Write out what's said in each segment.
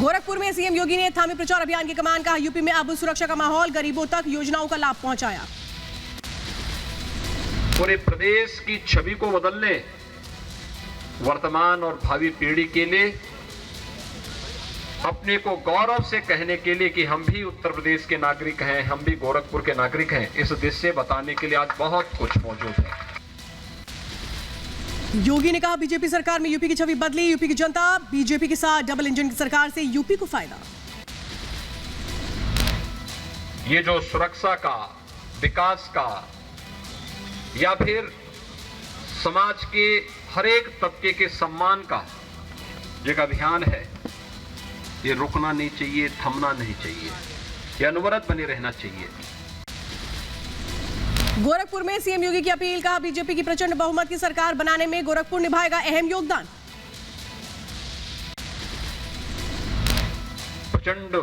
गोरखपुर में सीएम योगी ने थामे प्रचार अभियान की कमान, कहा यूपी में अब सुरक्षा का माहौल, गरीबों तक योजनाओं का लाभ पहुंचाया। पूरे प्रदेश की छवि को बदलने, वर्तमान और भावी पीढ़ी के लिए अपने को गौरव से कहने के लिए कि हम भी उत्तर प्रदेश के नागरिक हैं, हम भी गोरखपुर के नागरिक हैं, इस देश से बताने के लिए आज बहुत कुछ मौजूद है। योगी ने कहा बीजेपी सरकार में यूपी की छवि बदली, यूपी की जनता बीजेपी के साथ, डबल इंजन की सरकार से यूपी को फायदा। ये जो सुरक्षा का, विकास का या फिर समाज के हर एक तबके के सम्मान का एक अभियान है, ये रुकना नहीं चाहिए, थमना नहीं चाहिए, ये अनवरत बने रहना चाहिए। गोरखपुर में सीएम योगी की अपील, कहा बीजेपी की प्रचंड बहुमत की सरकार बनाने में गोरखपुर निभाएगा अहम योगदान। प्रचंड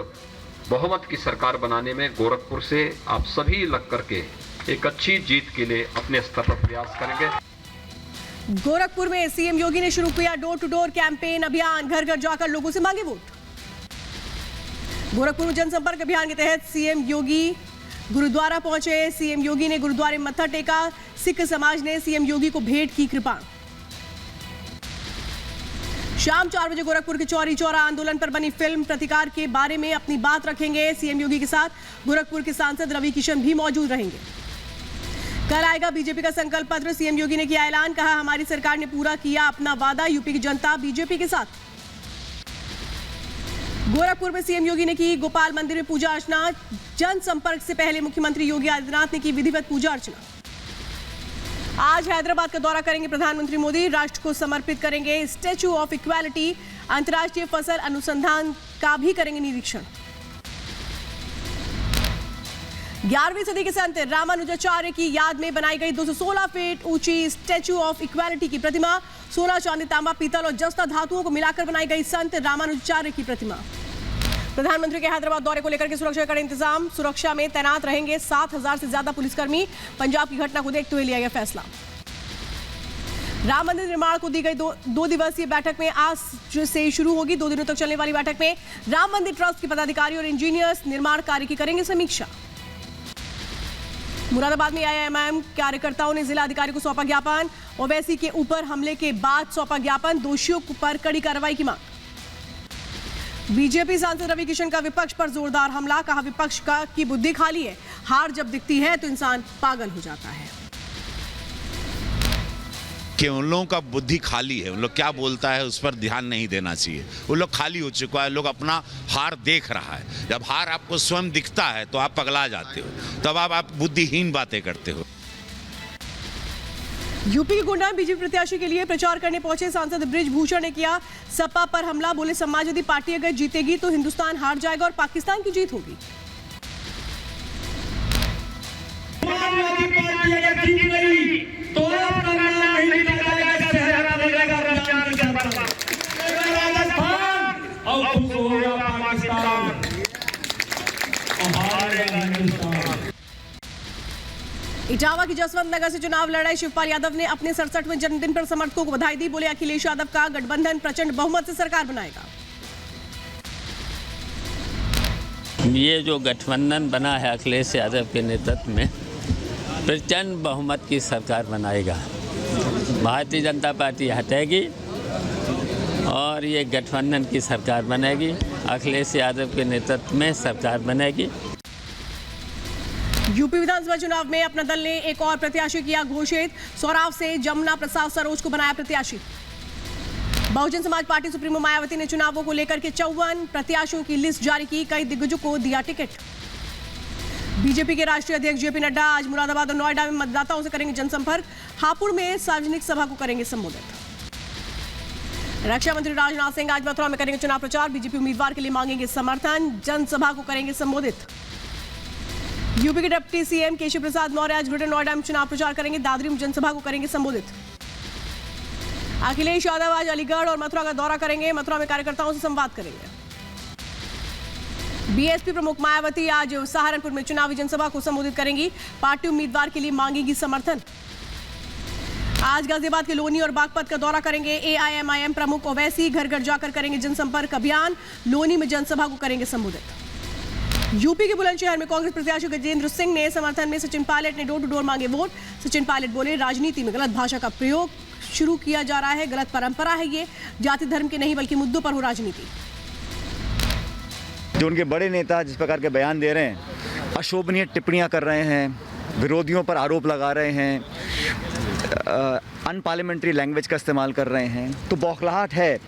बहुमत की सरकार बनाने में गोरखपुर से आप सभी लग करके एक अच्छी जीत के लिए अपने स्तर पर प्रयास करेंगे। गोरखपुर में सीएम योगी ने शुरू किया डोर टू डोर कैंपेन अभियान, घर घर जाकर लोगों से मांगे वोट। गोरखपुर में जनसंपर्क अभियान के तहत सीएम योगी गुरुद्वारा पहुंचे। सीएम योगी ने गुरुद्वारे में मत्था टेका। सिख समाज ने सीएम योगी को भेंट की कृपा। शाम 4 बजे गोरखपुर के चौरी चौरा आंदोलन पर बनी फिल्म प्रतिकार के बारे में अपनी बात रखेंगे सीएम योगी के साथ गोरखपुर के सांसद रवि किशन भी मौजूद रहेंगे। कल आएगा बीजेपी का संकल्प पत्र, सीएम योगी ने किया ऐलान, कहा हमारी सरकार ने पूरा किया अपना वादा, यूपी की जनता बीजेपी के साथ। गोरखपुर में सीएम योगी ने की गोपाल मंदिर में पूजा अर्चना। जनसंपर्क से पहले मुख्यमंत्री योगी आदित्यनाथ ने की विधिवत पूजा अर्चना। आज हैदराबाद का दौरा करेंगे प्रधानमंत्री मोदी, राष्ट्र को समर्पित करेंगे स्टैच्यू ऑफ इक्वालिटी। अंतर्राष्ट्रीय फसल अनुसंधान का भी करेंगे निरीक्षण। 11वीं सदी के संत रामानुजाचार्य की याद में बनाई गई 216 फीट ऊंची स्टैच्यू ऑफ इक्वालिटी की प्रतिमा, सोना, चांदी, तांबा, पीतल और जस्ता धातुओं को मिलाकर बनाई गई संत रामानुजाचार्य की प्रतिमा। प्रधानमंत्री के हैदराबाद दौरे को लेकर के सुरक्षा के कड़े इंतजाम, सुरक्षा में तैनात रहेंगे 7000 से ज्यादा पुलिसकर्मी। पंजाब की घटना को देखते हुए लिया गया फैसला। राम मंदिर निर्माण को दी गई दो दिवसीय बैठक में आज से शुरू होगी। 2 दिनों तक चलने वाली बैठक में राम मंदिर ट्रस्ट के पदाधिकारी और इंजीनियर्स निर्माण कार्य की करेंगे समीक्षा। मुरादाबाद में एआईएमआईएम कार्यकर्ताओं ने जिला अधिकारी को सौंपा ज्ञापन। ओवैसी के ऊपर हमले के बाद सौंपा ज्ञापन, दोषियों पर कड़ी कार्रवाई की मांग। बीजेपी सांसद रवि किशन का विपक्ष पर जोरदार हमला, कहा विपक्ष की बुद्धि खाली है, हार जब दिखती है तो इंसान पागल हो जाता है। कि उन लोगों का बुद्धि खाली है, उन लोग क्या बोलता है उस पर ध्यान नहीं देना चाहिए। उन लोग खाली हो चुका है, लोग अपना हार देख रहा है। जब हार आपको स्वयं दिखता है तो आप पगला जाते हो, तब आप बुद्धिहीन बातें करते हो। यूपी के गोंडा में बीजेपी प्रत्याशी के लिए प्रचार करने पहुंचे सांसद बृजभूषण ने किया सपा पर हमला, बोले समाजवादी पार्टी अगर जीतेगी तो हिंदुस्तान हार जाएगा और पाकिस्तान की जीत होगी। तो इटावा की जसवंत नगर से चुनाव लड़ाई शिवपाल यादव ने अपने 67वें जन्मदिन पर समर्थकों को बधाई दी, बोले अखिलेश यादव का गठबंधन प्रचंड बहुमत से सरकार बनाएगा। ये जो गठबंधन बना है अखिलेश यादव के नेतृत्व में प्रचंड बहुमत की सरकार बनाएगा। भारतीय जनता पार्टी हटेगी और ये गठबंधन की सरकार बनेगी। अखिलेश यादव के नेतृत्व में सरकार बनेगी। यूपी विधानसभा चुनाव में अपना दल ने एक और प्रत्याशी किया घोषित, सौराव से जमुना प्रसाद सरोज को बनाया प्रत्याशी। बहुजन समाज पार्टी सुप्रीमो मायावती ने चुनावों को लेकर के 54 प्रत्याशियों की लिस्ट जारी की, कई दिग्गजों को दिया टिकट। बीजेपी के राष्ट्रीय अध्यक्ष जेपी नड्डा आज मुरादाबाद और नोएडा में मतदाताओं से करेंगे जनसंपर्क। हापुड़ में सार्वजनिक सभा को करेंगे संबोधित। रक्षा मंत्री राजनाथ सिंह आज मथुरा में करेंगे चुनाव प्रचार, बीजेपी उम्मीदवार के लिए मांगेंगे समर्थन, जनसभा को करेंगे संबोधित। यूपी के डिप्टी सीएम केशव प्रसाद मौर्य आज ग्रेटर नोएडा में चुनाव प्रचार करेंगे, दादरी में जनसभा को करेंगे संबोधित। अखिलेश यादव आज अलीगढ़ और मथुरा का दौरा करेंगे, मथुरा में कार्यकर्ताओं से संवाद करेंगे। बीएसपी प्रमुख मायावती आज सहारनपुर में चुनावी जनसभा को संबोधित करेंगी, पार्टी उम्मीदवार के लिए मांगेगी समर्थन। आज गाजियाबाद के लोनी और बागपत का दौरा करेंगे एआईएमआईएम प्रमुख ओवैसी। घर घर जाकर करेंगे जनसंपर्क अभियान। लोनी में जनसभा को करेंगे संबोधित। यूपी के बुलंदशहर में कांग्रेस प्रत्याशी गजेंद्र सिंह ने समर्थन में सचिन पायलट ने डोर टू डोर मांगे वोट। सचिन पायलट बोले, राजनीति में गलत भाषा का प्रयोग शुरू किया जा रहा है, गलत परंपरा है ये, जाति धर्म के नहीं बल्कि मुद्दों पर हो राजनीति। जो उनके बड़े नेता जिस प्रकार के बयान दे रहे हैं, अशोभनीय टिप्पणियां कर रहे हैं, विरोधियों पर आरोप लगा रहे हैं, अनपार्लियामेंट्री लैंग्वेज का इस्तेमाल कर रहे हैं, तो बौखलाहट है।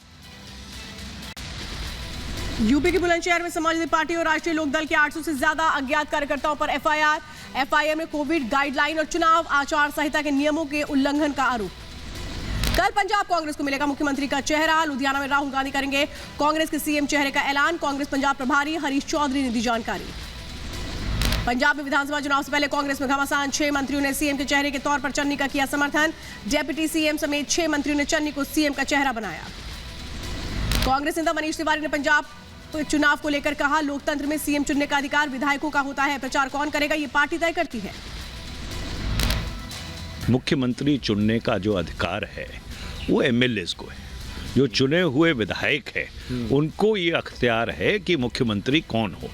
यूपी के बुलंदशहर में समाजवादी पार्टी और राष्ट्रीय लोकदल के 800 से ज्यादा अज्ञात कार्यकर्ताओं पर एफआईआर। एफआईआर में कोविड गाइडलाइन और चुनाव आचार संहिता के नियमों के उल्लंघन का आरोप। कल पंजाब कांग्रेस को मिलेगा मुख्यमंत्री का चेहरा। लुधियाना में राहुल गांधी करेंगे कांग्रेस के सीएम चेहरे का ऐलान। कांग्रेस पंजाब प्रभारी हरीश चौधरी ने दी जानकारी। पंजाब में विधानसभा चुनाव से पहले कांग्रेस में घमासान। 6 मंत्रियों ने सीएम के चेहरे के तौर पर चन्नी का किया समर्थन। डिप्टी सीएम समेत 6 मंत्रियों ने चन्नी को सीएम का चेहरा बनाया। कांग्रेस नेता मनीष तिवारी ने पंजाब चुनाव को लेकर कहा, लोकतंत्र में सीएम चुनने का अधिकार विधायकों का होता है, प्रचार कौन करेगा ये पार्टी तय करती है। मुख्यमंत्री चुनने का जो अधिकार है वो एमएलएस को है। जो चुने हुए विधायक है उनको ये अख्तियार है कि मुख्यमंत्री कौन हो।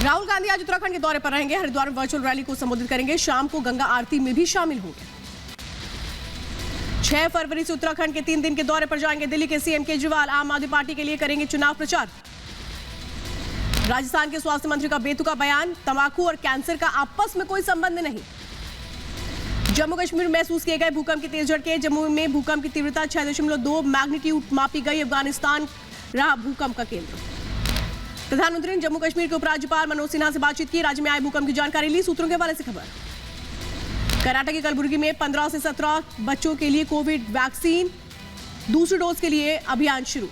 राहुल गांधी आज उत्तराखंड के दौरे पर रहेंगे। हरिद्वार में वर्चुअल रैली को संबोधित करेंगे। शाम को गंगा आरती में भी शामिल होंगे। 6 फरवरी से उत्तराखंड के 3 दिन के दौरे पर जाएंगे दिल्ली के सीएम केजरीवाल। आम आदमी पार्टी के लिए करेंगे चुनाव प्रचार। राजस्थान के स्वास्थ्य मंत्री का बेतुका बयान, तंबाकू और कैंसर का आपस में कोई संबंध नहीं। जम्मू कश्मीर में महसूस किए गए भूकंप के तेज झटके। जम्मू में भूकंप की तीव्रता 6.2 मैग्नीट्यूड मापी गई। अफगानिस्तान रहा भूकंप का केंद्र। प्रधानमंत्री ने जम्मू कश्मीर के उपराज्यपाल मनोज सिन्हा से बातचीत की। राज्य में आए भूकंप की जानकारी ली। सूत्रों के हवाले से खबर। कर्नाटक के कलबुर्गी में 15 से 17 बच्चों के लिए कोविड वैक्सीन, दूसरी डोज के लिए अभियान शुरू।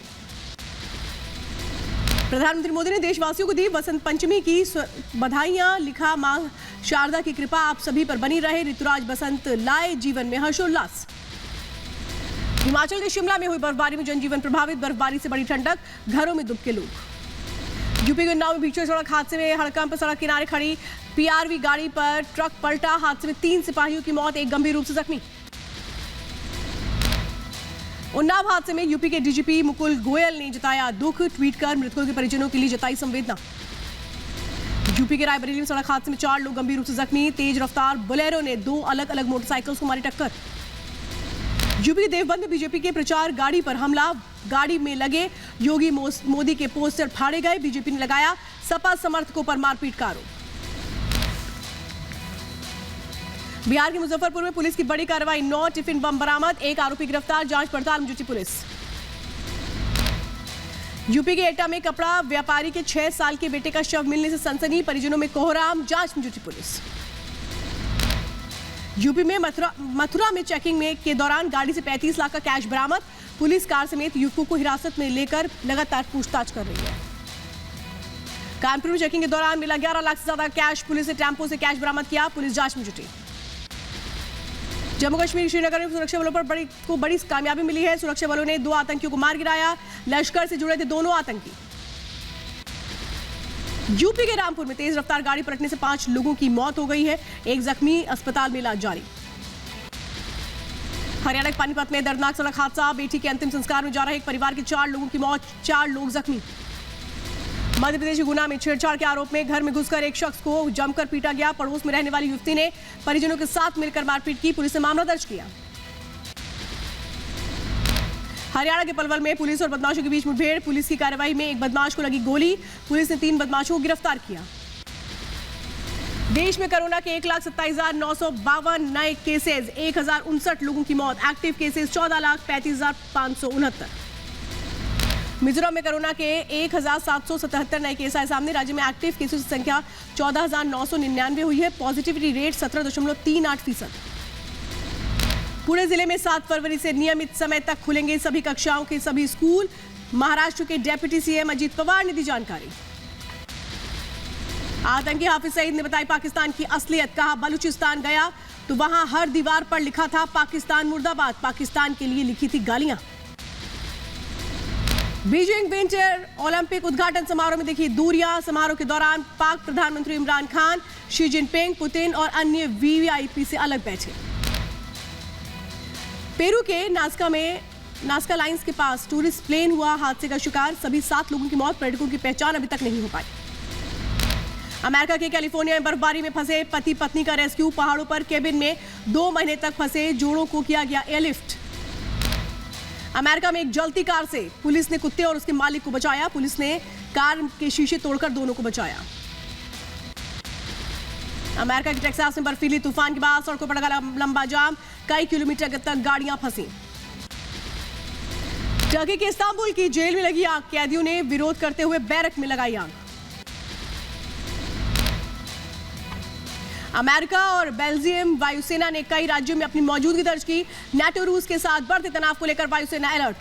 प्रधानमंत्री मोदी ने देशवासियों को दी वसंत पंचमी की बधाइयां। लिखा, मां शारदा की कृपा आप सभी पर बनी रहे, ऋतुराज बसंत लाए जीवन में हर्षोल्लास। हिमाचल के शिमला में हुई बर्फबारी में जनजीवन प्रभावित। बर्फबारी से बड़ी ठंडक, घरों में दुबके लोग। यूपी के उन्नाव में भीषण सड़क हादसे में हड़कंप। सड़क किनारे खड़ी पीआरवी गाड़ी पर ट्रक पलटा। हादसे में 3 सिपाहियों की मौत, एक गंभीर रूप से जख्मी। उन्नाव हादसे में यूपी के डीजीपी मुकुल गोयल ने जताया दुख। ट्वीट कर मृतकों के परिजनों के लिए जताई संवेदना। यूपी के रायबरेली में सड़क हादसे में 4 लोग गंभीर रूप से जख्मी। तेज रफ्तार बोलेरो ने 2 अलग अलग मोटरसाइकिल्स को मारी टक्कर। यूपी के देवबंद में बीजेपी के प्रचार गाड़ी पर हमला। गाड़ी में लगे योगी मोदी के पोस्टर फाड़े गए। बीजेपी ने लगाया सपा समर्थकों पर मारपीट का आरोप। बिहार के मुजफ्फरपुर में पुलिस की बड़ी कार्रवाई। 9 टिफिन बम बरामद, 1 आरोपी गिरफ्तार। जांच पड़ताल में जुटी पुलिस। यूपी के एटा में कपड़ा व्यापारी के 6 साल के बेटे का शव मिलने से सनसनी। परिजनों में कोहराम, जांच में जुटी पुलिस। यूपी में मथुरा में चेकिंग में के दौरान गाड़ी से 35 लाख का कैश बरामद। पुलिस कार समेत युवकों को हिरासत में लेकर लगातार पूछताछ कर रही है। कानपुर में चेकिंग के दौरान मिला 11 लाख से ज्यादा कैश। पुलिस ने टेम्पो से कैश बरामद किया। पुलिस जांच में जुटी। जम्मू कश्मीर श्रीनगर में सुरक्षा बलों पर बड़ी कामयाबी मिली है। सुरक्षा बलों ने 2 आतंकियों को मार गिराया। लश्कर से जुड़े थे दोनों आतंकी। यूपी के रामपुर में तेज रफ्तार गाड़ी पलटने से 5 लोगों की मौत हो गई है। एक जख्मी, अस्पताल में इलाज जारी। हरियाणा के पानीपत में दर्दनाक सड़क हादसा। बेटी के अंतिम संस्कार में जा रहे एक परिवार के 4 लोगों की मौत, 4 लोग जख्मी। मध्य प्रदेश के गुना में छेड़छाड़ के आरोप में घर में घुसकर एक शख्स को जमकर पीटा गया। पड़ोस में रहने वाली युवती ने परिजनों के साथ मिलकर मारपीट की। पुलिस ने मामला दर्ज किया। हरियाणा के पलवल में पुलिस और बदमाशों के बीच मुठभेड़। पुलिस की कार्रवाई में एक बदमाश को लगी गोली। पुलिस ने 3 बदमाशों को गिरफ्तार किया। देश में कोरोना के 1,27,952 नए केसेस, 1,059 लोगों की मौत। Active cases 14,35,569। मिजोरम में कोरोना के 1,777 नए केस आए सामने। राज्य में एक्टिव केसेस की संख्या 14,999 हुई है। Positivity rate 17.38%। पुणे जिले में 7 फरवरी से नियमित समय तक खुलेंगे सभी कक्षाओं के सभी स्कूल। महाराष्ट्र के डिप्टी सीएम अजीत पवार ने दी जानकारी। आतंकी हाफिज सईद ने बताई पाकिस्तान की असलियत। कहा, बलूचिस्तान गया तो वहां हर दीवार पर लिखा था पाकिस्तान मुर्दाबाद। पाकिस्तान के लिए लिखी थी गालियां। बीजिंग विंटर ओलंपिक उद्घाटन समारोह में देखी दूरियां। समारोह के दौरान पाक प्रधानमंत्री Imran Khan, Xi Jinping, Putin और अन्य वीवीआईपी से अलग बैठे। पेरू के नास्का लाइंस के पास टूरिस्ट प्लेन हुआ हादसे का शिकार। सभी 7 लोगों की मौत। पर्यटकों की पहचान अभी तक नहीं हो पाई। अमेरिका के कैलिफोर्निया में बर्फबारी में फंसे पति पत्नी का रेस्क्यू। पहाड़ों पर केबिन में 2 महीने तक फंसे जोड़ों को किया गया एयरलिफ्ट। अमेरिका में एक जलती कार से पुलिस ने कुत्ते और उसके मालिक को बचाया। पुलिस ने कार के शीशे तोड़कर दोनों को बचाया। अमेरिका के टेक्सास में बर्फीली तूफान के बाद सड़कों पर लगा लंबा जाम। कई किलोमीटर तक गाड़ियां फंसी। टर्की के इस्तांबुल की जेल में लगी आग। कैदियों ने विरोध करते हुए बैरक में लगाई आग। अमेरिका और बेल्जियम वायुसेना ने कई राज्यों में अपनी मौजूदगी दर्ज की। नाटो रूस के साथ बढ़ते तनाव को लेकर वायुसेना अलर्ट।